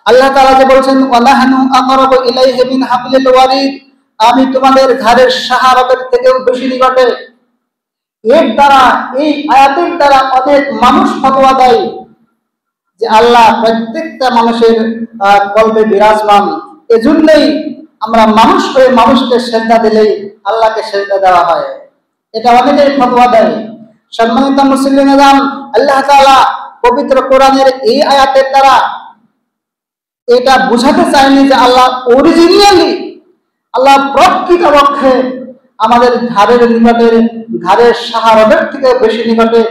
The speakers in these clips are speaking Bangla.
আল্লাহ তাআলা যে বলছেন ওয়ানাহনু আকরাবু ইলাইহি মিন হাবলিল ওয়ারিদ, আমি তোমাদের ঘাড়ের সাহারতের থেকেও বেশি নিকটে। এর দ্বারা, এই আয়াতের দ্বারা অনেক মানুষ ফতোয়া দেয় যে আল্লাহ প্রত্যেকটা মানুষের কল্পে বিরাজমান, এজন্যই আমরা মানুষ হয়ে মানুষকে সেজদা দিলেই আল্লাহকে সেজদা দেওয়া হয়। এটা অনেকেই ফতোয়া দেয়। সম্মানিত মুসলিম, আল্লাহ তাআলা পবিত্র কোরআনের এই আয়াতের দ্বারা এটা বোঝাতে চাইনি যে আল্লাহ অরিজিনালি, আল্লাহ প্রকৃতপক্ষে আমাদের ঘাড়ের নিকটে, ঘাড়ের সাহারতের থেকে বেশি নিকটে,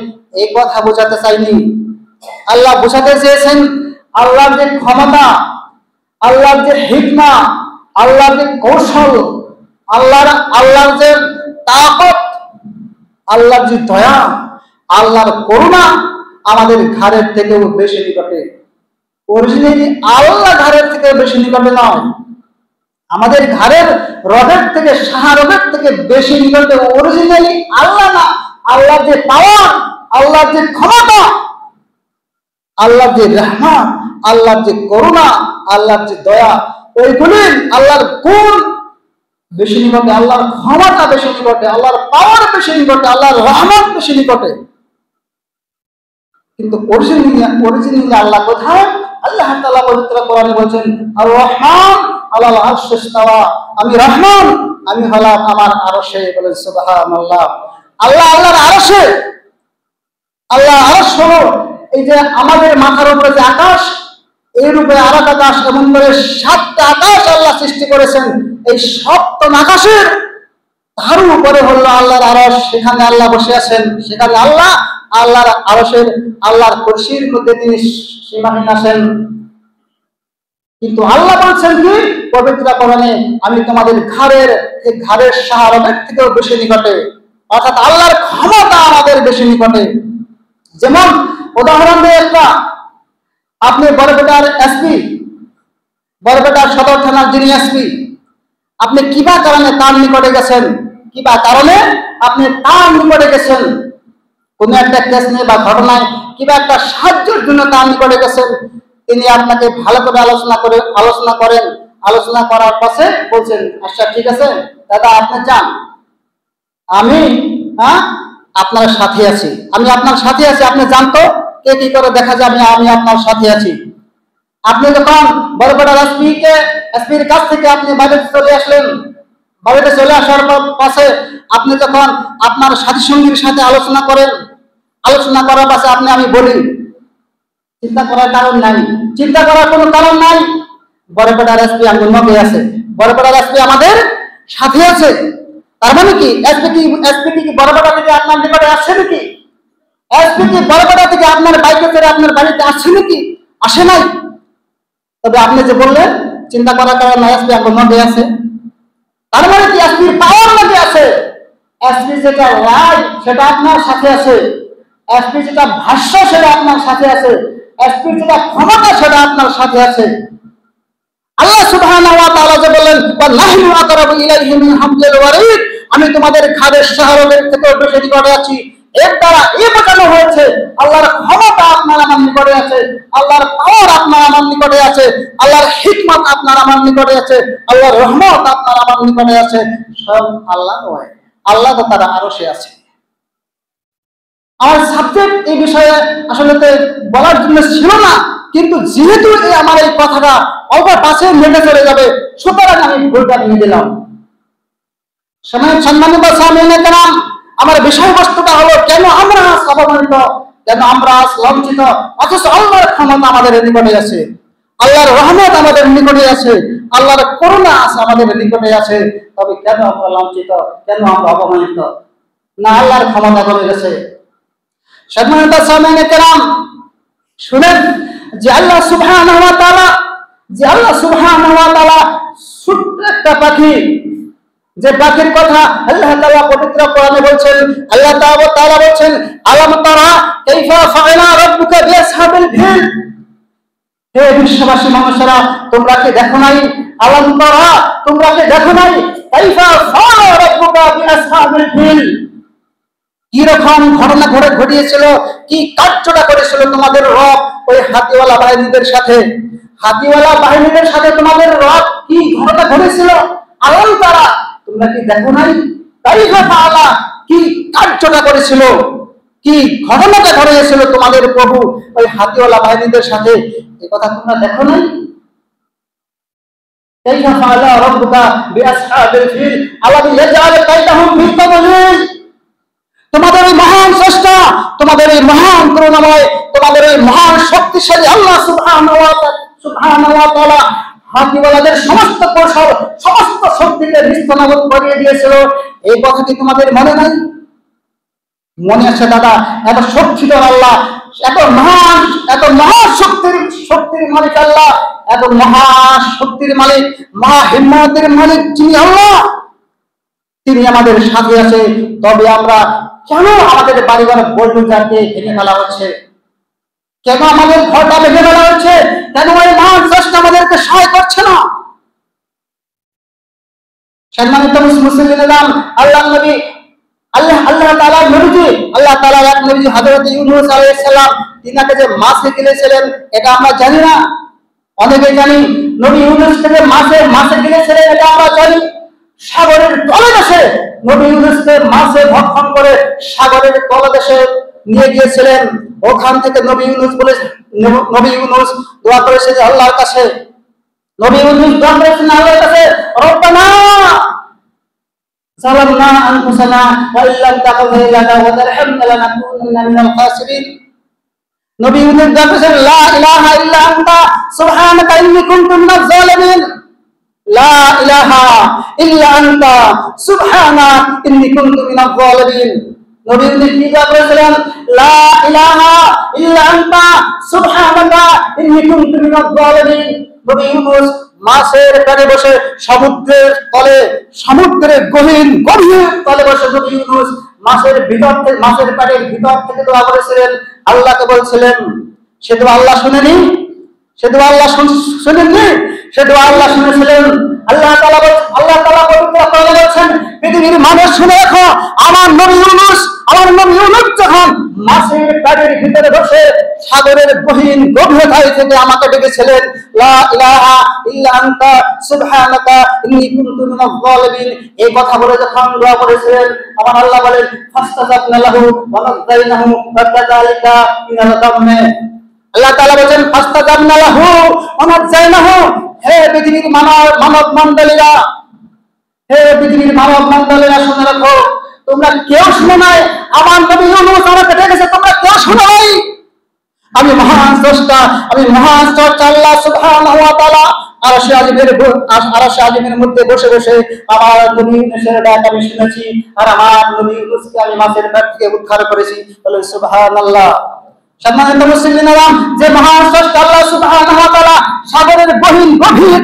এই কথা বোঝাতে চাইনি। আল্লাহ বোঝাতে চেয়েছেন আল্লাহর যে ক্ষমতা, আল্লাহর যে হিকমা, আল্লাহর যে কৌশল, আল্লাহর যে তাকত, আল্লাহর যে দয়া, আল্লাহর করুণা আমাদের ঘাড়ের থেকেও বেশি নিকটে। অরিজিনালি আল্লাহ ঘাড়ের থেকে বেশি নিকটে নয়, আমাদের ঘাড়ের রডের থেকে, সাহারদের থেকে বেশি নিকটে অরিজিনালি আল্লাহ না। আল্লাহর যে পাওয়ার, আল্লাহর যে ক্ষমতা, আল্লাহর যে রহমত, আল্লাহর যে করুণা, আল্লাহর যে দয়া, ওইগুলি আল্লাহর গুণ বেশি নিকটে, আল্লাহর ক্ষমতা বেশি নিকটে, আল্লাহর পাওয়ার বেশি নিকটে, আল্লাহর রহমত বেশি নিকটে। কিন্তু অরিজিনালি আল্লাহ কোথায়? আল্লাহ তাআলা পবিত্র কোরআনে বলেছেন আর রহমান আলাল আরশে ইস্তাওয়া, আমি রহমান, আমি হলাম আমার আরশে। বলেন সুবহানাল্লাহ। আল্লাহর আরশে, আল্লাহ আরশ হলো এই যে আমাদের মাথার উপরে যে আকাশ, এর উপরে আর এক আকাশ, এমন করে 7টা আকাশ আল্লাহ সৃষ্টি করেছেন। এই 7টা আকাশের তার উপরে হলো আল্লাহর আরশ, সেখানে আল্লাহ বসে আছেন। সেখানে আল্লাহর আরশের, আল্লাহর কুরসির মধ্যে তিনি সীমাহীন আছেন। কিন্তু আল্লাহ বলছেন কি পবিত্র কোরআনে, আমি তোমাদের ঘাড়ের সাহারতের থেকেও বেশি নিকটে, অর্থাৎ আল্লাহর ক্ষমতা আমাদের বেশি নিকটে। যেমন উদাহরণ দিয়ে একটা, আপনি বরপেটার এসপি, বরপেটার সদর থানার যিনি এসপি, আপনি কিবা কারণে তার নিকটে গেছেন, কিবা কারণে আপনি তার নিকটে গেছেন, কোন একটা কেস নিয়ে বা ঘটনায় কিবা একটা সাহায্যের জন্য তার নিকটে গেছেন। তিনি আপনাকে ভালো করে আলোচনা করেন, আলোচনা করার পরে বলছেন আচ্ছা ঠিক আছে দাদা আপনি যান, আমি আপনার সাথে আছি, আমি আপনার সাথে আছি, আপনি জানতো কে কি করে দেখা যাবে, আমি আপনার সাথে আছি। আপনি যখন বরপেটার এসপির কাছ থেকে আপনি বাড়িতে চলে আসলেন, বাড়িতে চলে আসার পাশে আপনি যখন আপনার সাথী সঙ্গীর সাথে আলোচনা করেন, আলোচনা করার পাশে আমি বলি চিন্তা করার কারণ নাই, চিন্তা করার কোনো কারণ নাই, বরপেটার এসপি আমাদের মধ্যে আছে, বরপেটার এসপি আমাদের সাথে আছে। তার মানে কি এসপি কি বরপেটা থেকে আপনার নিকটে আসছে নাকি? এসপি কি বরপেটা থেকে আপনার বাইকে করে আপনার বাড়িতে আসছে নাকি? আসে নাই। তবে আপনি যে বললেন চিন্তা করার কারণ নাই, এসপি আমাদের মধ্যে আছে, তার মানে কি এসপির পাওয়ার মধ্যে আছে। এসপি যেটা রায় সেটা আপনার সাথে আছে, এসপি যেটা ভাষ্য সেটা আপনার সাথে আছে, এসপি যেটা ক্ষমতা সেটা আপনার সাথে আছে। আল্লাহ সুবহানাহু ওয়া তাআলা যে বললেন ওয়ানাহনু আকরাবু ইলাইহি মিন হাবলিল ওয়ারিদ, আমি তোমাদের ঘাড়ের সাহারতের থেকেও বেশি নিকটে আছি। এর দ্বারা বোঝানো হয়েছে আল্লাহর ক্ষমতা আপনার আমার নিকটে আছে, আল্লাহর পাওয়ার আপনার আমার নিকটে আছে, আল্লাহর হিকমত আপনার আমার নিকটে আছে, আল্লাহর রহমত আপনার আমার নিকটে আছে। সব আল্লাহ নয়, আল্লাহ তো তারা আরশে আছে। আমার সাবজেক্ট এই বিষয়ে আসলে বলার জন্য ছিল না, কিন্তু যেহেতু আমার এই কথাটা অল্প পাশে মেটে চলে যাবে, সুতরাং আমি ভুলটা নিয়ে দিলাম। সম্মানিত সামিঈনে কেরাম, আমার বিষয়বস্তুটা হলো কেন আমরা অবমানিত, কেন আমরা লাঞ্ছিত, অথচ আল্লাহর ক্ষমতা আমাদের নিকটে আছে, আল্লাহর রহমত আমাদের নিকটে আছে, আল্লাহর করুণা আছে আমাদের নিকটে আছে। তবে কেন আমরা লাঞ্ছিত, কেন আমরা অবমানিত? না আল্লাহর ক্ষমতা কমে গেছে। সম্মানিত সামিঈনে কেরাম, শুনেন যে আল্লাহ সুবহানাহু ওয়া তাআলা ছোট্ট একটা পাখি, যে পাখির কথা আল্লাহ তাআলা পবিত্র কোরআনে বলছেন, আল্লাহ তাআলা বলছেন আলাম তারা কাইফা ফাআলা রাব্বুকা বিআসহাবিল ফিল, হে বিশ্ববাসী মানুষেরা তোমরা কি দেখো নাই, আলাম তারা তোমরা কি দেখো নাই কাইফা ফাআলা রাব্বুকা বিআসহাবিল ফিল, কি রকম ঘটনা ঘটিয়েছিল, কি কার্যটা করেছিল তোমাদের রব ওই হাতিওয়ালা বাহিনীদের সাথে। হাতিওয়ালা বাহিনীদের সাথে তোমাদের রব কি ঘটনা ঘটেছিল, আলম তারা, তোমরা কি দেখো নাই? কাইফা ফাআলা, কি কার্যটা করেছিল, কি ঘটনাটা ঘটেছিল তোমাদের প্রভু ওই হাতিওয়ালা বাহিনীদের সাথে, এই কথা তোমরা দেখো নাই? কাইফা ফাআলা রাব্বুকা বিআসহাবিল ফিল আলাম ইয়াজআল কাইদাহুম ফি তাদলিল। তোমাদের এই মহান স্রষ্টা, তোমাদের এই মহান করুণাময়, তোমাদের এই মহান শক্তিশালী আল্লাহ সুবহানাহু ওয়া তাআলা হাতিওয়ালাদের সমস্ত কৌশল, সমস্ত শক্তিকে নিস্তেনাবুদ করিয়ে দিয়েছিল। এই কথা কি তোমাদের মনে নাই? মনে আছে দাদা? এত শক্তিধর আল্লাহ, এত মহা শক্তির মালিক আল্লাহ, এত মহা শক্তির মালিক, মহা হিম্মতের মালিক যিনি আল্লাহ, তিনি আমাদের সাথে আছে। তবে আমরা কেন আমাদের বাড়িঘর বল্লুজাকে ভেঙে ফেলা হচ্ছে? কেন আমাদের ঘরটা ভেঙে ফেলা হচ্ছে? কেন ওই মহান স্রষ্টা আমাদেরকে সহায় করছে না? সম্মানিত মুসলিম, আল্লাহ তাআলার নবীজি, আল্লাহ তাআলার এক নবীজি হযরত ইউনূস আলাইহিস সালাম, তিনাকে যে মাছে গিলেছিলেন এটা আমরা জানি না? অনেকে জানি নবী ইউনূসকে যে মাছে গিলেছিলেন এটা আমরা জানি। সাগরের তলদেশে নবী ইউনূসকে মাছে ভক্ষণ করে সাগরের তলদেশে নিয়ে গিয়েছিলেন। ওখান থেকে নবী ইউনূস দোয়া করেছে যে আল্লাহর কাছে, নবী ইউনূস দোয়া করেছেন আল্লাহর কাছে, রব্বানা যালামনা আনফুসানা ওয়া ইল্লাম তাগফির লানা ওয়া তারহামনা লানাকুনান্না মিনাল খাসিরিন। নবী ইউনূস দোয়া করেছেন লা ইলাহা ইল্লা আনতা সুবহানাকা ইন্নী কুনতু মিনাজ জালিমিন, লা ইলাহা ইল্লা আনতা সুবহানাকা ইন্নী কুনতু মিনাজ জালিমিন। নবী ইউনূস কি দোয়া করেছিলেন? লা ইলাহা ইল্লা আনতা সুবহানাকা ইন্নী কুনতু মিনাজ জালিমিন। নবী ইউনূস মাছের পেটে বসে সমুদ্রের গভীর তলে বসে নবী ইউনূস মাছের পেটের ভিতর থেকে দোয়া করেছিলেন, আল্লাহকে বলছিলেন। সে দোয়া আল্লাহ শুনেননি? সে দোয়া আল্লাহ শুনেছিলেন। আল্লাহ তাআলা পবিত্র কোরআনে বলেছেন, পৃথিবীর মানুষ শুনে রাখো, আমার নবী ইউনূস যখন মাছের পেটের ভিতরে বসে সাগরের গভীরতায় থেকে আমাকে ডেকেছিলেন, লা ইলাহা ইল্লা আনতা সুবহানাকা ইন্নী কুনতু মিনাজ জালিমিন, এই কথা বলে যখন দোয়া করেছিলেন, আমার আল্লাহ বলেন ফাস্তাজাবনা লাহু ওয়া নাযাইনাহু ওয়া কাযালিকা মিনাল গাম্মি। আল্লাহ তাআলা বলেন ফাস্তাজাবনা লাহু ওয়া নাযাইনাহু, হে পৃথিবীর মানব মণ্ডলীরা, শুনে রাখো, তোমরা কেউ শুনো নাই আমার নবী ইউনূস আমাকে ডেকেছে, তোমরা কেউ শুনো নাই। আমি মহান স্রষ্টা আল্লাহ সুবহানাহু ওয়া তাআলা আরশে আজিমের মধ্যে বসে বসে আমার নবী ইউনূসের ডাক আমি শুনেছি, আর আমার নবী ইউনূসকে আমি মাছের পেট থেকে উদ্ধার করেছি। বলে সুবহানাল্লাহ। সম্মানিত মুসলিমেরা, যে মহান স্রষ্টা আল্লাহ সুবহানাহু ওয়া তাআলা সাগরের গভীর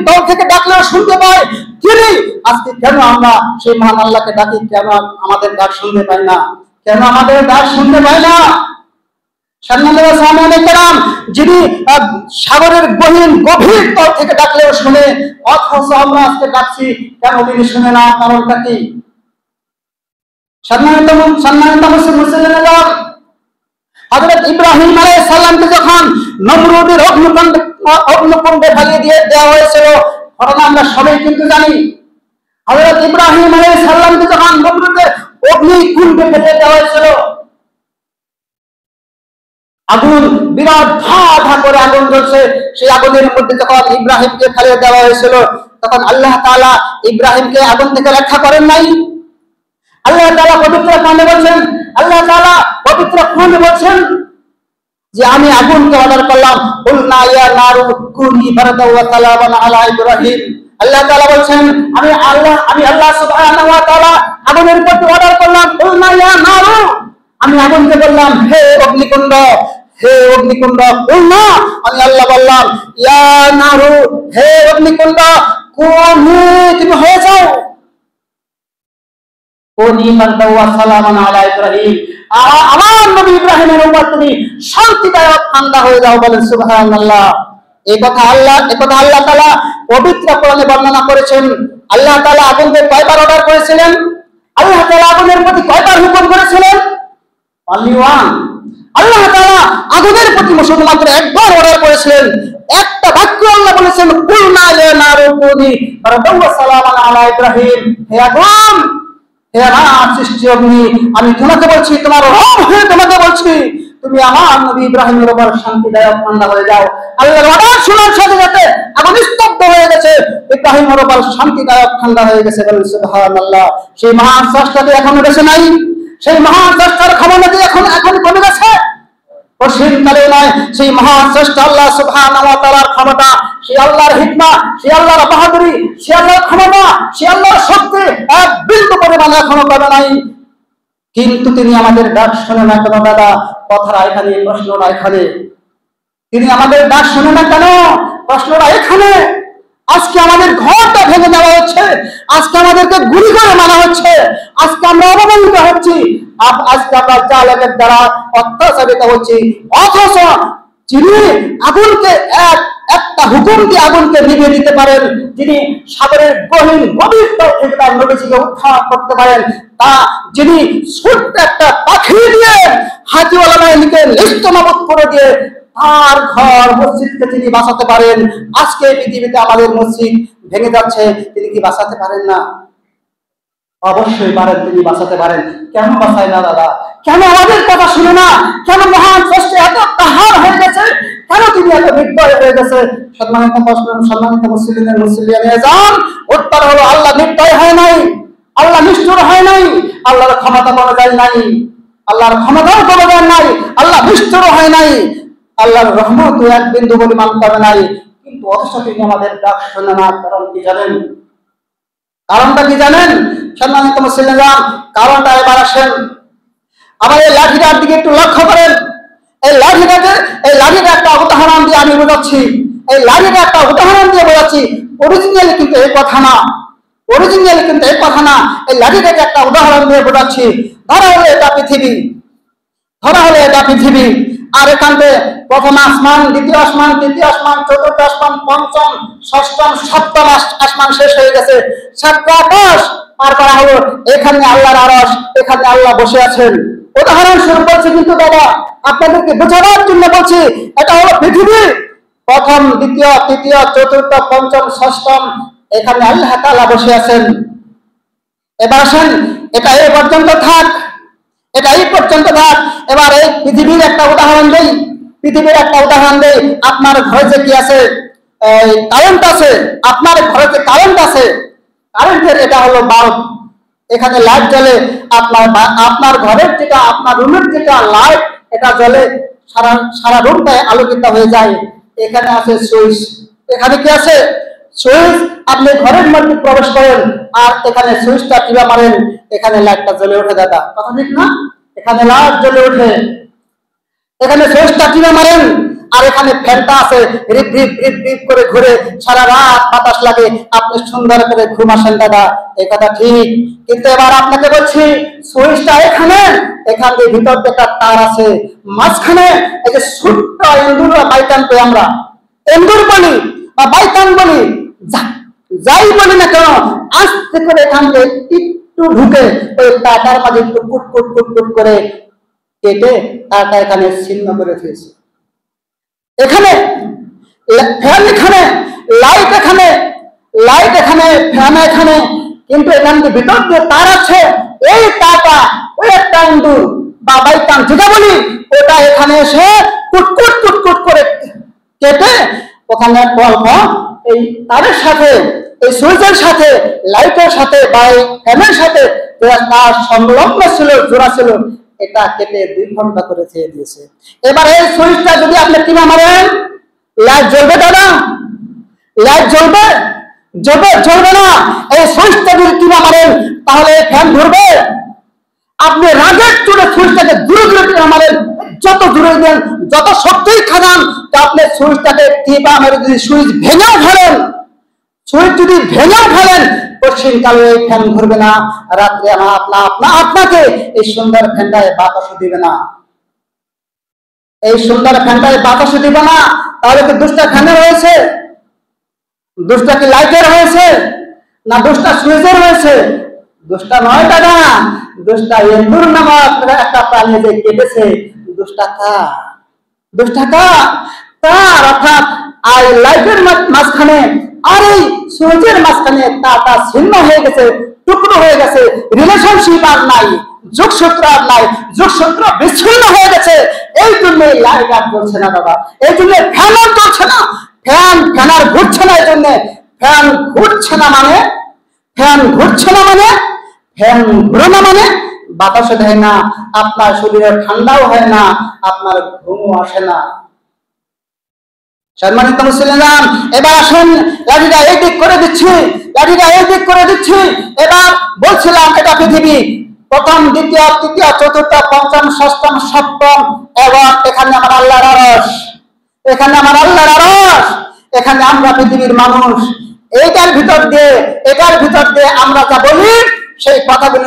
তল থেকে ডাকলেও শুনতে পায়, তিনি আজকে কেন আমরা সেই মহান আল্লাহকে ডাকি, কেন আমাদের ডাক শুনতে পাই না? সম্মানিত সামনে কেরাম, যিনি সাগরের গভীর তল থেকে ডাকলেও শুনে, অথচ আমরা আজকে ডাকছি কেন তিনি শুনে না? কারণটা কি? সম্মানিত মুসলিমেরা, হযরত ইব্রাহিম আলাইহিস সালামকে যখন নমরুদের অগ্নিকুণ্ডে ফেলিয়ে দেওয়া হয়েছিল, ঘটনা আমরা সবাই কিন্তু জানি। হযরত ইব্রাহিম আলাইহিস সালামকে যখন নমরুদের অগ্নিকুণ্ডে ফেলিয়ে দেওয়া হয়েছিল, আগুন বিরাট ধা করে আগুন জ্বলছে, সেই আগুনের মধ্যে যখন ইব্রাহিমকে ফেলিয়ে দেওয়া হয়েছিল, তখন আল্লাহ তাআলা ইব্রাহিমকে আগুন থেকে রক্ষা করেন নাই? আল্লাহ তাআলা পবিত্র কোরআনে বলছেন যে আমি আগুনকে অর্ডার করলাম, কুলনা ইয়া নারু কুনি বারদাও ওয়া সালামান আলা ইব্রাহিম। আল্লাহ তাআলা বলছেন আমি আল্লাহ সুবহানাহু ওয়া তাআলা আগুনের প্রতি অর্ডার করলাম, কুলনা ইয়া নারু, আমি আগুনকে বললাম হে অগ্নিকুণ্ড, কুলনা, আমি আল্লাহ বললাম ইয়া নারু, হে অগ্নিকুণ্ড, কুনি, তুমি হয়ে যাও, আমার নবী ইব্রাহিমের উপর তুমি শান্তিদায়ক ঠান্ডা হয়ে যাও। বলেন সুবহানাল্লাহ। এই কথা আল্লাহ তাআলা পবিত্র কোরআনে বর্ণনা করেছেন। আল্লাহ তাআলা আগুনকে কয়বার অর্ডার করেছিলেন? আল্লাহ তাআলা আগুনের প্রতি কয়বার হুকুম করেছিলেন? Only one. আল্লাহ তাআলা আগুনের প্রতি শুধুমাত্র একবার অর্ডার করেছিলেন, একটা বাক্য আল্লাহ বলেছেন, কুলনা লা নারুকুনি বারাকাল্লাহু সালামান আলা ইব্রাহিম, হে আগুন, হে আমার সৃষ্টি অগ্নি, আমি তোমাকে বলছি, তোমার রব হয়ে তোমাকে বলছি, তুমি আমার নবী ইব্রাহিমের উপর শান্তিদায়ক ঠান্ডা হয়ে যাও। আল্লাহর অর্ডার শোনার সাথে সাথে আগুন স্তব্ধ হয়ে গেছে, ইব্রাহিমের উপর শান্তিদায়ক ঠান্ডা হয়ে গেছে। বলেন সুবহানাল্লাহ। সেই মহান স্রষ্টাকে এখনো বেঁচে নাই, সেই মহান স্রষ্টার ক্ষমতা কি এখন কমে গেছে? অসীমকালে নয়, সেই মহান স্রষ্টা আল্লাহ সুবহানাহু ওয়া তাআলার ক্ষমতা, সেই আল্লাহর হিকমা, সেই আল্লাহর বাহাদুরি, সেই আল্লাহর ক্ষমতা, সেই আল্লাহর শক্তি এক বিন্দু পরিমাণে এখনো কমে নাই। কিন্তু তিনি আমাদের ডাক শোনে না কেন দাদা? কথাটা এখানে, প্রশ্নটা এখানে। তিনি আমাদের ডাক শোনে না কেন? প্রশ্নটা এখানে। আজকে আমাদের ঘরটা ভেঙে দেওয়া হচ্ছে, আজকে আমাদেরকে গুলি করে মারা হচ্ছে, আজকে আমরা অবমানিত হচ্ছি, আজকে আমরা জালেমের দ্বারা অত্যাচারিত হচ্ছি, অথচ যিনি আগুনকে একটা হুকুম দিয়ে আগুনকে নিভিয়ে দিতে পারেন, যিনি সাগরের গভীর তল থেকে তার নবীজিকে উদ্ধার করতে পারেন, তা যিনি ছোট্ট একটা পাখি দিয়ে হাতিওয়ালা বাহিনীকে নিস্তনাবুদ করে দিয়ে তার ঘর মসজিদকে তিনি বাঁচাতে পারেন, আজকে পৃথিবীতে আমাদের মসজিদ ভেঙে যাচ্ছে, তিনি কি বাঁচাতে পারেন না? অবশ্যই পারেন, তিনি বাঁচাতে পারেন। কেন বাঁচায় না দাদা? কেন আমাদের কথা শুনে না? কেন মহান স্রষ্টা এত কাহার হয়ে গেছে? কেন তিনি এত নির্দয় হয়ে গেছে? সম্মানিত মুসলিমের মুসলিয়ানে যান, উত্তর হলো আল্লাহ নির্দয় হয় নাই, আল্লাহ নিষ্ঠুর হয় নাই, আল্লাহর ক্ষমতা বলা যায় নাই, আল্লাহর ক্ষমতাও বলা যায় নাই, আল্লাহ নিষ্ঠুর হয় নাই, আল্লাহর রহমত এক বিন্দু পরিমাণ কমে নাই। কিন্তু অথচ তিনি আমাদের ডাক শোনে না। কারণ কি জানেন? কারণটা কি জানেন? সম্মানিত মুসলিমগণ, কারণটা এবার আসেন, আবার এই লাঠিটার দিকে একটু লক্ষ্য করেন। এই লাঠিটা একটা উদাহরণ দিয়ে আমি বোঝাচ্ছি, এই লাঠিটা একটা উদাহরণ দিয়ে বোঝাচ্ছি। অরিজিনালি কিন্তু এই কথা না, অরিজিনালি কিন্তু এই কথা না। এই লাঠিটাকে একটা উদাহরণ দিয়ে বোঝাচ্ছি। ধরা হলো এটা পৃথিবী, ধরা হলো এটা পৃথিবী, আর এখানে প্রথম আসমান, দ্বিতীয় আসমান, তৃতীয় আসমান, চতুর্থ আসমান, পঞ্চম, ষষ্ঠম, সপ্তম আসমান শেষ হয়ে গেছে, সাতটা আকাশ পার করা হলো। এখানে আল্লাহর আরশ, এখানে আল্লাহ বসে আছেন। উদাহরণ স্বরূপ বলছি, কিন্তু দাদা আপনাদেরকে বোঝানোর জন্য বলছি, এটা হলো পৃথিবী। প্রথম, দ্বিতীয়, তৃতীয়, চতুর্থ, পঞ্চম, ষষ্ঠম, এখানে আল্লাহ তাআলা বসে আছেন। এবার আসেন, এটা এই পর্যন্ত থাক, এটা এই পর্যন্ত থাক। এবার এই পৃথিবীর একটা উদাহরণ দেই, পৃথিবীর একটা উদাহরণ দেই। আপনার ঘরে যে কি আছে, কারেন্ট আছে, আপনার ঘরে যে কারেন্ট আছে, কারেন্টের এটা হলো বাল্ব, এখানে লাইট জ্বলে, আপনার ঘরের যেটা, আপনার রুমের যেটা লাইট, এটা জ্বলে, সারা রুমটায় আলোকিত হয়ে যায়। এখানে আছে সুইচ, এখানে কি আছে? সুইচ। আপনি ঘরের মধ্যে প্রবেশ করেন আর এখানে সুইচটা টিপা মারেন, এখানে লাইটটা জ্বলে ওঠে। দাদা কথা ঠিক না? এখানে লাইট জ্বলে ওঠে, এখানে সুইচটা টিপা মারেন আর এখানে ফ্যানটা আছে, রিপ রিপ রিপ রিপ করে ঘুরে, সারা রাত বাতাস লাগে, আপনি সুন্দর করে ঘুম আসেন। দাদা এই কথা ঠিক, কিন্তু এবার আপনাকে বলছি, সুইচটা এখানে, এখান দিয়ে ভিতর একটা তার আছে, মাঝখানে এই যে ছোট্ট এন্দুর বা বাইকান, আমরা এন্দুর বলি বা বাইকান বলি, যাই বলি না কেন, আস্তে করে এখান দিয়ে একটু ঢুকে ওই তারটার মাঝে একটু কুট কুট কুট কুট করে কেটে তারটা এখানে ছিন্ন করে ফেলেছে। এখানে ফ্যান, এখানে লাইট, এখানে লাইট, এখানে ফ্যান, এখানে, কিন্তু এখান থেকে ভিতর যে তার আছে, এই তারটা ওই একটা ইন্দুর বা বাইকান যেটা বলি, ওটা এখানে এসে কুটকুট কুটকুট করে কেটে ওখানে বলব এই তারের সাথে, এই সুইচের সাথে, লাইটের সাথে বা ফ্যানের সাথে তার সংলগ্ন ছিল, জোড়া ছিল, এটা কেটে 2 ঘন্টা করে ছেড়ে দিয়েছে। এবার এই সুইচটা যদি আপনি টিপা মারেন, লাইট জ্বলবে দাদা? লাইট জ্বলবে? জ্বলবে না। এই সুইচটা যদি টিপা মারেন তাহলে ফ্যান ঘুরবে? আপনি রাগের চোটে সুইচটাকে দূরে দূরে টিপা মারেন, যত দূরে দেন, যত শক্তই খাদান, আপনি সুইচটাকে টিপা মেরে যদি সুইচ ভেঙেও ফেলেন, সুইচ যদি ভেঙেও ফেলেন, পশ্চিমকালে এই ফ্যান ঘুরবে না, রাত্রে আপনাকে এই সুন্দর ফ্যানটায় বাতাসও দিবে না, এই সুন্দর ফ্যানটায় বাতাসও দিবে না। তাহলে কি দোষটা ফ্যানের হয়েছে? দোষটা কি লাইটের হয়েছে? না দোষটা সুইচের হয়েছে? দোষটা নয় দাদা, দোষটা এন্দুর নামক একটা প্রাণী যে কেটেছে, দুষ্টাকা তার, অর্থাৎ আর লাইফের মাঝখানে আর এই সূর্যের মাঝখানে তা ছিন্ন হয়ে গেছে, টুকরো হয়ে গেছে, রিলেশনশিপ আর নাই, যোগসূত্র আর নাই, যোগসূত্র বিচ্ছিন্ন হয়ে গেছে। এই জন্য লাইট আর জ্বলছে না দাদা, এই জন্য ফ্যান আর চলছে না, ফ্যান আর ঘুরছে না। এই জন্য ফ্যান ঘুরছে না মানে ফ্যান ঘুরানো মানে বাতাসও দেয় না, আপনার শরীরে ঠান্ডাও হয় না, আপনার ঘুমও আসে না। সম্মানিত মুসলিম, এবার আসুন, লাঠিটা এই দিক করে দিচ্ছি। এবার বলছিলাম এটা পৃথিবী, প্রথম, দ্বিতীয়, তৃতীয়, চতুর্থ, পঞ্চম, ষষ্ঠম, সপ্তম, এবং এখানে আমার আল্লাহর আরশ, এখানে আমরা পৃথিবীর মানুষ। এটার ভিতর দিয়ে আমরা যা বলি সেই কথাগুলো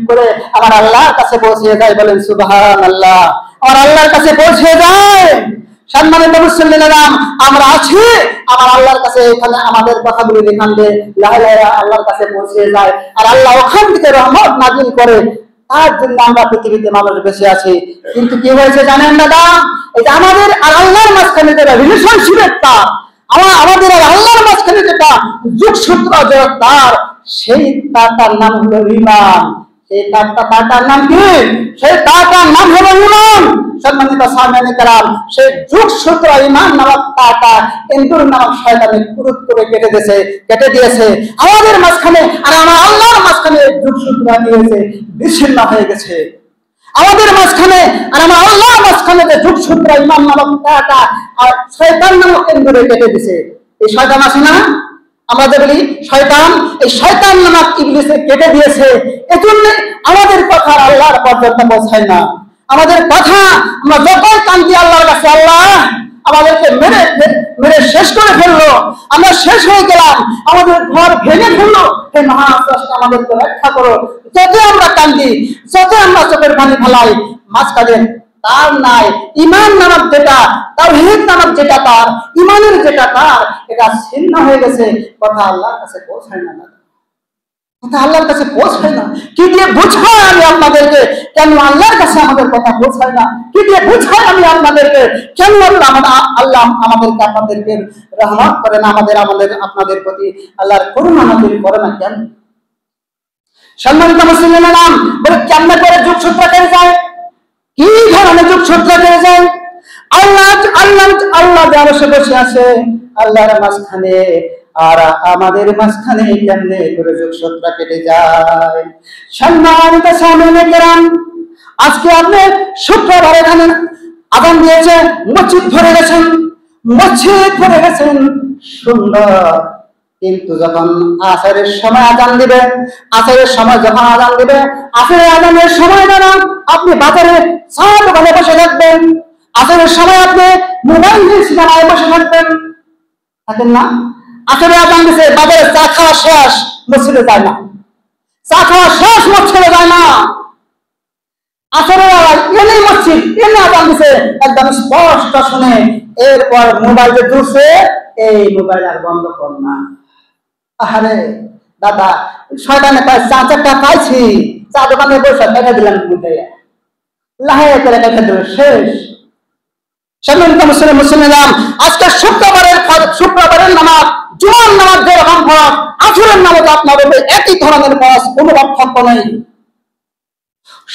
করে আমার আল্লাহর কাছে পৌঁছে যায়। বলেন সুবহানাল্লাহ, আমার আল্লাহর কাছে পৌঁছে যায়। সম্মানিত মুসলিম, আমরা আছি আমার আল্লাহর কাছে, এখানে আমাদের কথাগুলো এখান দিয়ে আল্লাহর কাছে পৌঁছে যায়, আর আল্লাহ ওখান থেকে রহমত নাজিল করে। তার জন্য আমরা পৃথিবীতে মানুষ বেঁচে আছি। কিন্তু কি হয়েছে জানেন দাদা, এই যে আমাদের আর আল্লাহর মাঝখানে যেটা রিলেশনশিপের তার, আমাদের আর আল্লাহর মাঝখানে যেটা যোগসূত্র তার, সেই তারটার নাম হলো ঈমান। সেই তারটার নাম কি? সেই তারটার নাম হলো ঈমান। সম্মানিত সামনে কালাম, সেই যোগসূত্র ঈমান নামক তারটা ইন্দুর নামক শয়তানে কুরুত করে কেটে দিয়েছে আমাদের মাঝখানে, আর আমার আল্লাহর মাঝখানে যোগসূত্র দিয়েছে বিচ্ছিন্ন হয়ে গেছে। আমাদের মাঝখানে আর আমার আল্লাহর মাঝখানে যে যোগসূত্র ঈমান নামক তারটা আর শয়তান নামক ইন্দুরে কেটে দিয়েছে। এই শয়তান আছে না, আমরা যে বলি শয়তান, এই শয়তান নামক ইবলিসে কেটে দিয়েছে। এজন্য আমাদের কথা আল্লাহর পর্যন্ত পৌঁছায় না। আমাদের কথা আমরা যতই কান্দি আল্লাহর কাছে, আল্লাহ আমাদেরকে মেরে শেষ করে ফেললো, আমরা শেষ হয়ে গেলাম, আমাদের ঘর ভেঙে ফেললো, হে মহাস্রষ্টা আমাদেরকে রক্ষা করো, যত আমরা কান্দি, যত আমরা চোখের পানি ফেলাই, মাঝখানে তার নাই ঈমান নামক যেটা, তাওহীদ নামক যেটা তার, ঈমানের যেটা তার, এটা ছিন্ন হয়ে গেছে। কথা আল্লাহর কাছে পৌঁছায় না, আল্লাহর কাছে পৌঁছায় না। কি দিয়ে বুঝাই আমি আপনাদেরকে কেন আল্লাহর কাছে আমাদের কথা পৌঁছায় না? কি দিয়ে বুঝাই আমি আপনাদেরকে কেন আল্লাহ আমাদেরকে আপনাদেরকে রহমত করে না, আপনাদের প্রতি আল্লাহর করুণা নাযিল করে না কেন? সম্মানিত মুসলিমের নাম বলে কেমনে করে যোগসূত্র কেটে যায়? কি ধরনের যোগসূত্র কেটে যায়? আল্লাহ যার বসে আছে আল্লাহর মাঝখানে আর আমাদের মাঝখানে কেমনে করে যোগসূত্র কেটে যায়? সম্মানিত সামনে কেরাম, আজকে আপনি শুক্রবার এখানে আযান দিয়েছে, মসজিদ ভরে গেছেন সুন্দর, কিন্তু যখন আসরের সময় আযান দিবে, আসরের আযানের সময় না আপনি বাজারে চা দোকানে বসে থাকবেন, আসরের সময় আপনি মোবাইল দিয়ে সিনেমায় বসে থাকবেন না? আসরে আযান দিছে, বাজারে চা খাওয়া শেষ, মসজিদে যায় না, আসরে এনেই মসজিদ, এনে আযান দিছে একদম স্পষ্ট শুনে, এরপর মোবাইলে দুসে এই মোবাইল আর বন্ধ কর না। আরে দাদা, শয়তানে কয় চা চারটা পাইছি, চা দোকানে বসে কেটে দিলাম, লাহে করে কেটে দিল, শেষ। সম্মানিত মুসলিম, আজকে শুক্রবারের নামাজ, জুমার নামাজ যেরকম ফরজ, আসরের নামাজ আপনার একই ধরনের ফরজ, কোনো পার্থক্য নেই।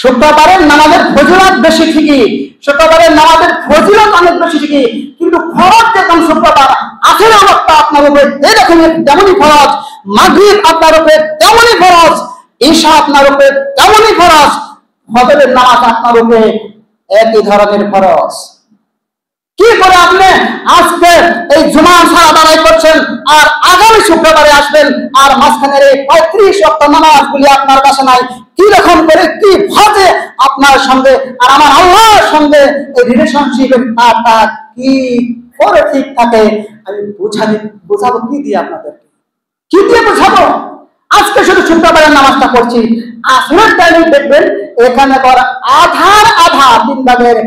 শুক্রবারের নামাজের ফজিলত বেশি ঠিকই, অনেক বেশি ঠিকই, কিন্তু ফরজ যেমন শুক্রবার, আসরের নামাজটা আপনার উপরে তেমনই ফরজ, মাগরিব আপনার উপরে তেমনই ফরজ, ঈশা আপনার উপরে তেমনই ফরজ, ফজরের নামাজ আপনার উপরে একই ধরনের ফরজ। কি করে আপনি আজকে এই জুমার সালাত আদায় করছেন আর আগামী শুক্রবারে আসবেন আর মাঝখানের এই 35 ওয়াক্ত নামাজগুলি আপনার কাছে নাই? কি রকম করে কি ভাবে আপনার সঙ্গে আর আমার আল্লাহর সঙ্গে এই রিলেশনশিপের তারটা কি করে ঠিক থাকে? আমি বোঝাবো কি দিয়ে আপনাদেরকে? কি দিয়ে বোঝাবো? আজকে শুধু শুক্রবারের নামাজটা পড়ছি, আসরের টাইমে দেখবেন এখানে আধা 3 ভাগের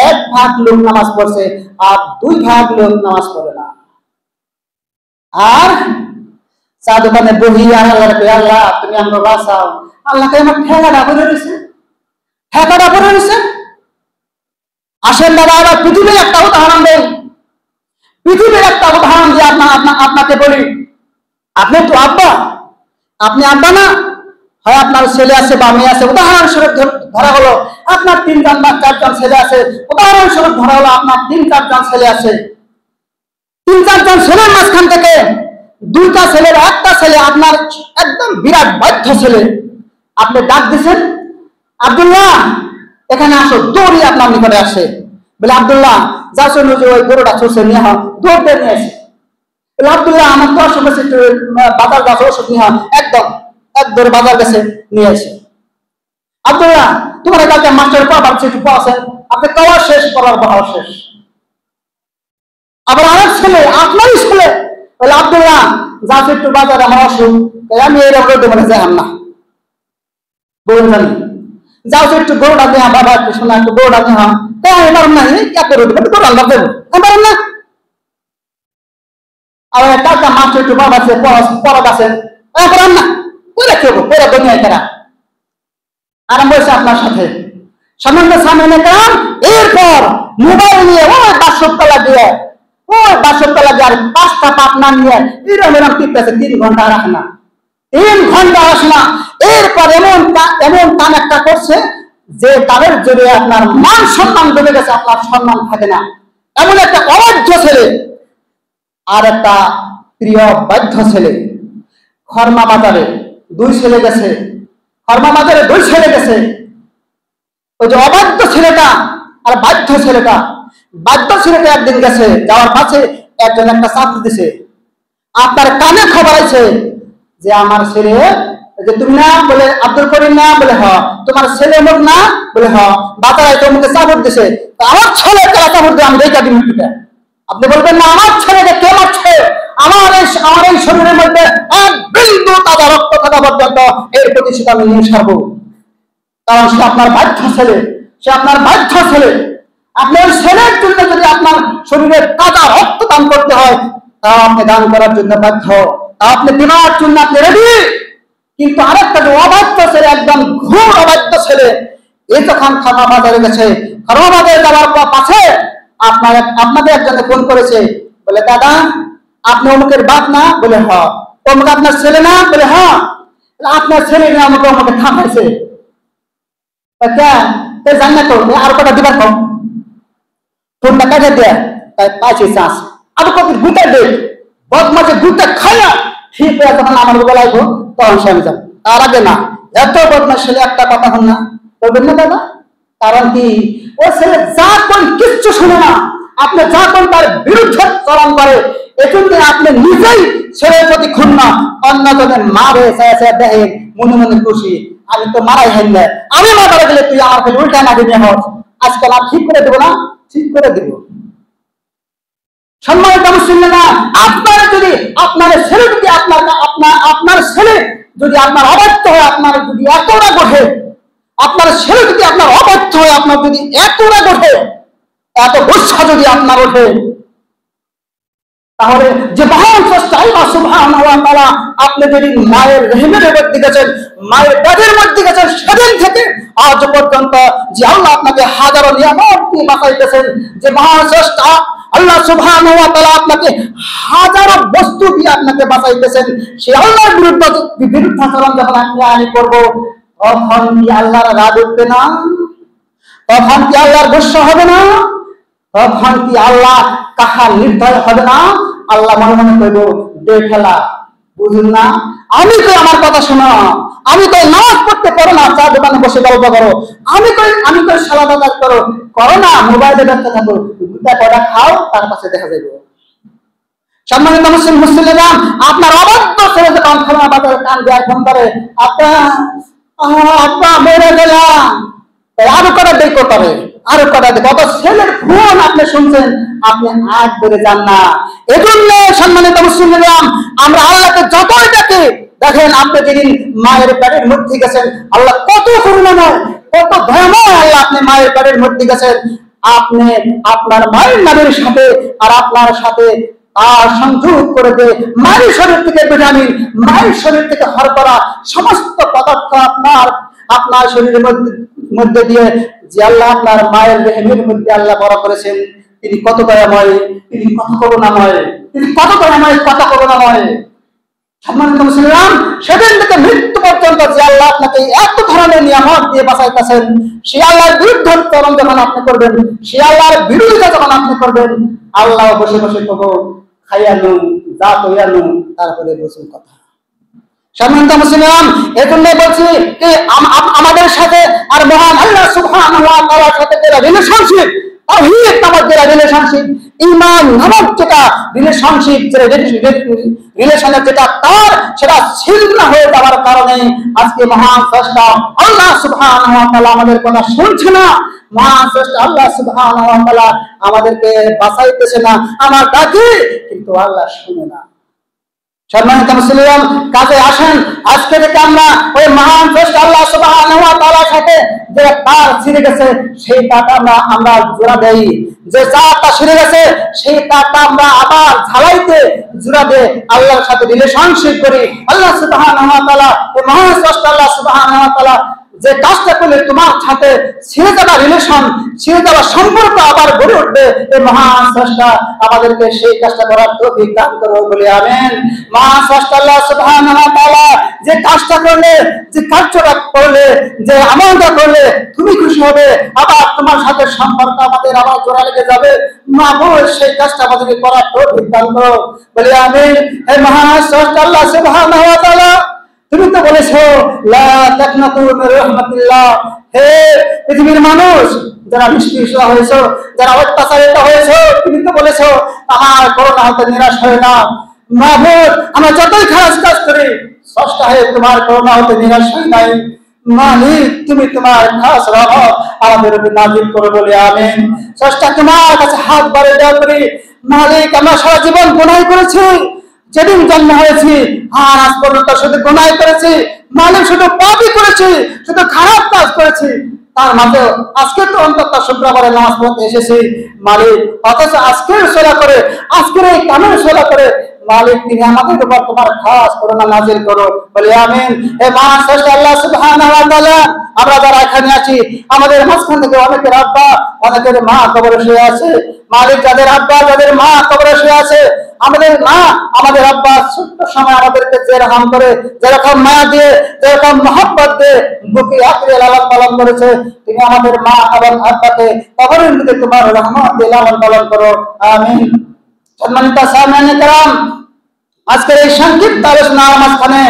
1 ভাগ লোক নামাজ পড়ছে আর 2 ভাগ লোক নামাজ পড়ে না। আর চা দোকানে বহি আর আল্লাহ তুমি আমরা বাঁচাও, আল্লাহকে আমার ঠেকাটা পড়ে রয়েছে। আসেন দাদা এবার পৃথিবীর একটা উদাহরণ দেই, পৃথিবীর একটা উদাহরণ দিয়ে আপনাকে বলি। আপনি তো আব্বা, আপনি আব্বা না, হয় আপনার ছেলে আছে বা মেয়ে আছে, উদাহরণস্বরূপ ধরা হলো আপনার 3জন বা 4জন ছেলে আছে, উদাহরণস্বরূপ ধরা হলো আপনার 3-4জন ছেলে আছে। 3-4জন ছেলের মাঝখান থেকে 2টা ছেলের একটা ছেলে আপনার একদম বিরাট বাধ্য ছেলে, আপনি ডাক দিচ্ছেন, আব্দুল্লাহ এখানে আসো, দৌড়ি আপনার নিকটে আসে, বলে আব্দুল্লাহ যা শুনে যে ওই গরুটা চলছে নিয়ে হও, দৌড় দিয়ে নিয়ে আসে। বলে আব্দুল্লাহ আমার তো অসুখ আছে, একটু বাজার গাছ ওষুধ নিয়ে হও, একদম এক দৌড়ে বাজার গেছে নিয়ে আসে। আব্দুল্লাহ তোমার কালকে মাস্টার পড়া একটু পড়াছেন, আপনি খাওয়া শেষ, পড়ার পড়াও শেষ। আবার আরেক ছেলে আপনারই ছেলে বলে আব্দুল্লাহ যা একটু বাজারে আমার অসুখ, আমি এরকম রোদে মানে যাই না, বলুন যাও একটু গরুটা দেওয়া, বাবা একটু শোনা একটু গরুটা দেওয়া, এবার না এত রোদ গরু আনবার দেবো এবার না। আবার কালকে মাছ একটু বাবা আছে পড়া আছে, এবার না পরে খেবো, পরে দুনিয়ায় তারা আরম্ভ হয়েছে আপনার সাথে সামান্য সামনে কারণ। এরপর মোবাইল নিয়ে ওই 500 দিয়ে ওই 500 দিয়ে আর 5টা পাটনা নিয়ে এরম এরম টিপতেছে, 3 ঘন্টা রাখে না, 3 ঘন্টা আসে না। এরপর এমন কাম একটা করছে যে তাদের জন্য আপনার মান সম্মান ডুবে গেছে, আপনার সম্মান থাকে না, এমন একটা অবাধ্য ছেলে। আর একটা প্রিয় বাধ্য ছেলে, খরমা বাজারে 2 ছেলে গেছে, খরমা বাজারে 2 ছেলে গেছে। ওই যে অবাধ্য ছেলেটা আর বাধ্য ছেলেটা, বাধ্য ছেলেটা একদিন গেছে, যাওয়ার পাশে একজন একটা চাকরি দিছে, আপনার কানে খবর আছে যে আমার ছেলে, যে তুমি না বলে আব্দুল করিম না বলে হ, তোমার ছেলে মুখ না বলে হ, বাতারায় তোমাকে চাকর দিছে, আমার ছেলে কারা চাকর দিয়ে আমি রেখা দিন। আপনি বলবেন না আমার ছেলেকে কে মারছে, আমার এই শরীরের মধ্যে 1 বিন্দু তাজা রক্ত থাকা পর্যন্ত এর প্রতিশোধ আমি নিয়ে ছাড়বো, কারণ সে আপনার বাধ্য ছেলে, সে আপনার বাধ্য ছেলে। আপনার ছেলের জন্য যদি আপনার শরীরে তাজা রক্ত দান করতে হয়, তা আপনি দান করার জন্য বাধ্য, তা আপনি দেওয়ার জন্য আপনি রেডি। কিন্তু আরেকটা যে অবাধ্য ছেলে, একদম ঘোর অবাধ্য ছেলে, এ যখন খানা বাজারে গেছে, খানা বাজারে যাওয়ার পাশে আপনাদের একজনে ফোন করেছে, বলে দাদা আপনি অমুকের বাপ না বলে হ, অমুক আপনার ছেলে না বলে হ, আপনার ছেলে না আমাকে থামাইছে, জানি না তো আর কটা দিবার কম ফোনটা কাজে দেয়, তাই পাইছে চাষ আরো কত গুতে দে বদমাসে গুতে খায়া ঠিক হয়ে যখন আমার বলাইব তখন সে আমি যাবো, তার আগে না। এত বদমাস ছেলে একটা কথা হন না বলবেন না দাদা, কারণ কি ও ছেলে যা কোন কিচ্ছু শুনে না, আপনি যা কোন তার বিরুদ্ধে চরণ করে, এজন্য আপনি নিজেই ছেলের প্রতি ক্ষুণ্ণ, অন্যজনের মারে দেখে মনে মনে খুশি, আমি তো মারাই হেন না, আমি মারা গেলে তুই আমার কাছে উল্টা না দিয়ে হস, আজকাল আর ঠিক করে দেবো না, ঠিক করে দেবো। সম্মানিত মুসলিমরা, আপনার যদি আপনার ছেলে যদি আপনার ছেলে যদি আপনার অবাধ্য হয়, আপনার যদি এতটা গঠে, আপনার ছেলে যদি আপনার অবাধ্য হয়, আপনার যদি এতটা গঠে, এত গুচ্ছা যদি আপনার ওঠে, তাহলে যে মহান স্রষ্টা আল্লাহ সুবহানাহু ওয়া তাআলা আপনি যদি মায়ের রহিমের মধ্যে গেছেন, মায়ের পেটের মধ্যে গেছেন, সেদিন থেকে আজ পর্যন্ত যে আল্লাহ আপনাকে হাজারো নিয়ামত দিয়ে বাঁচাইতেছেন, যে মহান স্রষ্টা আল্লাহ সুবহানাহু ওয়া তাআলা আপনাকে হাজারো বস্তু দিয়ে আপনাকে বাঁচাইতেছেন, সেই আল্লাহর বিরুদ্ধাচরণ যখন আমি করব, তখন কি আল্লাহর রাগ উঠবে না? তখন কি আল্লাহর গুসা হবে না? তখন কি আল্লাহ কাহার নির্দয় হবে না? আল্লাহ মনে মনে করব দে খেলা, বুঝুন না, আমি তো আমার কথা শোনো, আমি তো নামাজ পড়তে পারো না, চা দোকানে বসে গল্প করো, আমি তো সালাদ আদায় করো না, মোবাইলে ব্যস্ত থাকো, দুটা কটা খাও, তার পাশে দেখা যাবে। সম্মানিত মুসলিমরা, আপনার অবাধ্য ছেলে যখন খানা বাজারে কান দেওয়ার ফোন করে, আব্বা মরে গেলাম, আরো কটা দেখো করে, আরো কটা দেখো, অত ছেলের ফোন আপনি শুনছেন, আপনি আজ বেড়ে যান না। এজন্য সম্মানিত মুসলিমরা, আমরা আল্লাহকে যতই ডাকি, দেখেন আপনি যেদিন মায়ের পেটের মধ্যে গেছেন, আল্লাহ কত করুণাময়, কত দয়াময়, আল্লাহ আপনি মায়ের পেটের মধ্যে গেছেন, আপনি আপনার মায়ের নামের সাথে আর আপনার সাথে সংযোগ করে দিয়ে মায়ের শরীর থেকে ভিটামিন, মায়ের শরীর থেকে শর্করা, সমস্ত পদার্থ আপনার শরীরের মধ্যে মধ্যে দিয়ে যে আল্লাহ আপনার মায়ের রেহেমের মধ্যে আল্লাহ বড় করেছেন, তিনি কত দয়াময়, তিনি কত করুণাময়, তিনি কত দয়াময়, কত করুণাময়। সম্মানিত মুসলিম, সেদিন থেকে মৃত্যু পর্যন্ত যে আল্লাহ আপনাকে এত ধরনের নিয়ামত দিয়ে বাঁচাইতেছেন, সে আল্লাহর বিরুদ্ধে উত্তরণ যখন আপনি করবেন, সে আল্লাহর বিরোধিতা যখন আপনি করবেন, আল্লাহ বসে বসে কব খাইয়ানু যা তৈয়ানু, তারপরে বসুন কথা। সম্মানিত মুসলিম, এজন্যই বলছি যে আমাদের সাথে আর মহান আল্লাহ সুবহানাহু ওয়া তাআলার সাথে যে রিলেশনশিপ, তাওহীদ নামক যে রিলেশনশিপ, ঈমান নামক যেটা রিলেশনশিপ, যে রিলেশনের যেটা তার, সেটা ছিন্ন হয়ে যাওয়ার কারণে আজকে মহান স্রষ্টা আল্লাহ সুবহানাহু ওয়া তাআলা আমাদের কথা শুনছে না। মহান স্রষ্টা আল্লাহ সুবহানাহু ওয়া তাআলা আমাদেরকে বাঁচাইতেছে না, আমার ডাকে কিন্তু আল্লাহ শুনে না। সম্মানিত মুসলিম, কাজে আসেন আজকে থেকে আমরা ওই মহান স্রষ্টা আল্লাহ সুবহানাহু ওয়া তাআলার সাথে যে তার ছিঁড়ে গেছে সেই তারটা আমরা জোড়া দেই, যে চারটা ছিঁড়ে গেছে সেই তারটা আমরা আবার ঝালাইতে জোড়া দিয়ে আল্লাহর সাথে রিলেশনশিপ করি। আল্লাহ সুবহানাহু ওয়া তাআলা, ওই মহান স্রষ্টা আল্লাহ সুবহানাহু ওয়া তাআলা যে কাজটা করলে তোমার সাথে ছিঁড়ে যাওয়া রিলেশন, ছিঁড়ে যাওয়া সম্পর্ক আবার গড়ে উঠবে, এই মহান স্রষ্টা আমাদেরকে সেই কাজটা করার তৌফিক দান করুন বলে আমিন। মহান স্রষ্টা আল্লাহ সুবহানাহু ওয়া তাআলা যে কাজটা করলে, যে কার্যটা করলে, যে আমলটা করলে তুমি খুশি হবে, আবার তোমার সাথে সম্পর্ক আমাদের আবার জোড়া লেগে যাবে, মাবুদ সেই কাজটা আমাদেরকে করার তৌফিক দান করো বলে আমিন। হে মহান স্রষ্টা আল্লাহ সুবহানাহু ওয়া তাআলা, তুমি তো বলেছো লা তাকনাতু মির রাহমাতিল্লাহ। হে পৃথিবীর মানুষ যারা নিষ্পৃহ হয়েছো, যারা অত্যাচারিত হয়েছো, তুমি তো বলেছো আমার করুণা হতে নিরাশ হয় না। মাবুদ, আমরা যতই খারাপ কাজ করি, স্রষ্টা হয়ে তোমার করুণা হতে নিরাশ হয় নাই। মালিক, তুমি তোমার খাস রহমত আমাদের উপর নাযিল করো বলে আমিন। স্রষ্টা তোমার কাছে হাত বাড়িয়ে দেওয়া করি, মালিক আমরা সারা জীবন গুনাহ করেছি, যেদিন জন্ম হয়েছি আর আজ পর্যন্ত শুধু গুনাহ করেছি, মালিক শুধু পাপই করেছি, শুধু খারাপ কাজ করেছি। তার মাঝে আজকে তো অন্তত শুক্রবারে নামাজ পড়তে এসেছি মালিক, অথচ আজকের সোলা করে, আজকের এই কামের সোলা করে মালিক তুমি আমাদের উপর তোমার খাস করুণা নাযিল করো বলে আমিন। হে মহান স্রষ্টা আল্লাহ সুবহানাহু ওয়া তাআলা, আমরা যারা এখানে আছি আমাদের মাঝখান থেকে অনেকের আব্বা, অনেকের মা কবরে শুয়ে আছে। মালিক, যাদের আব্বা, যাদের মা কবরে শুয়ে আছে, আমাদের মা, আমাদের আব্বা ছোট্ট সময় আমাদেরকে যেরকম করে, যেরকম মায়া দিয়ে, যেরকম মহব্বত দিয়ে বুকে আঁকড়ে লালন পালন করেছে, তুমি আমাদের মা এবং আব্বাকে কবরের মধ্যে তোমার রহমত দিয়ে লালন পালন করো আমিন। সম্মানিত সামনে কেরাম, আজকের এই সংক্ষিপ্ত আলোচনার মাঝখানে